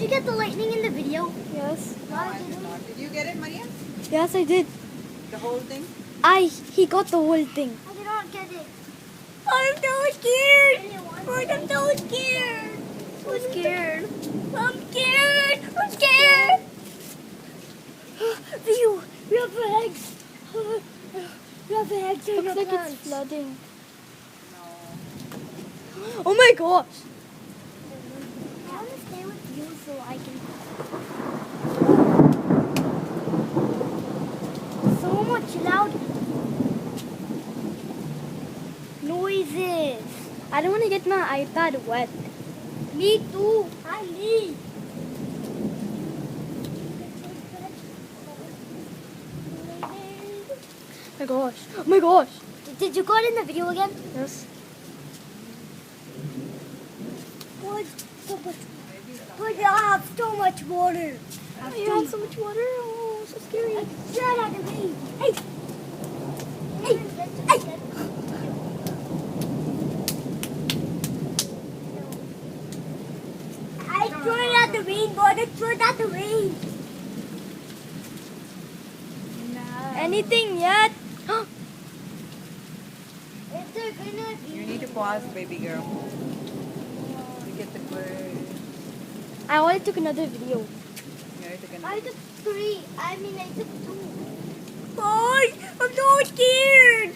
you get the lightning in the video? Yes. No, I did not. Did you get it, Maria? Yes, I did. The whole thing? He got the whole thing. I did not get it. I'm so scared. I'm so scared. I'm scared. I'm scared. I'm scared. View, we have eggs. We have eggs in Looks the like plants. it's flooding. No. Oh my gosh. I want to stay with you so I can. So much loud noises. I don't want to get my iPad wet. Me too. I need. Oh my gosh. Oh my gosh. Did you got in the video again? Yes. What? So much. But I have so much water. You have so much water. Oh, so scary. Shut out of me. Hey. Hey. Hey. I threw it at the rain, but I threw it at the rain. Anything yet? Is there gonna be? You need to pause, baby girl. Look at the bird. I already took another video. Yeah, it's gonna. I took 3. I took 2. Boy, I'm so scared.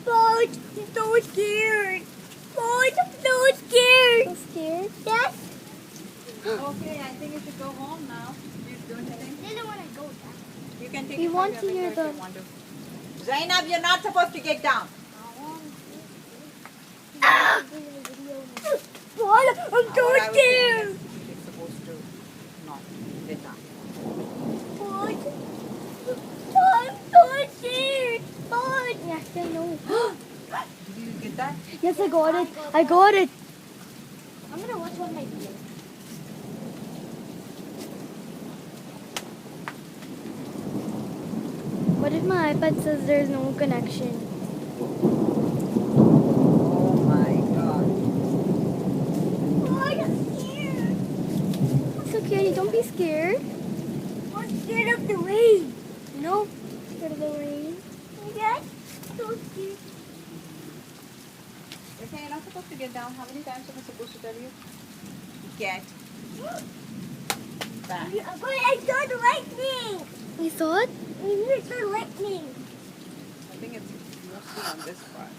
Boy, I'm so scared. Boy, I'm so scared. So scared? Yes. Okay, I think you should go home now. Don't you think? I didn't want to go down. You can take We it want from to your hear window if the- you want to. Zainab, you're not supposed to get down. Boy, I'm so What I was saying scared. is, you're supposed to not get down. Boy, I'm so scared. Boy. Yes, I know. Did you get that? Yes, I got it. I got it. I'm gonna watch one of my videos. What if my iPad says there's no connection? Oh my god. Boy, I'm scared. It's okay. Don't be scared. I'm scared of the rain. No. Scared of the rain. Yes. So scared. Okay, you're not supposed to get down. How many times am I supposed to tell you? Get back. Boy, I saw the lightning. You saw it? I saw the lightning. I think it's mostly on this part.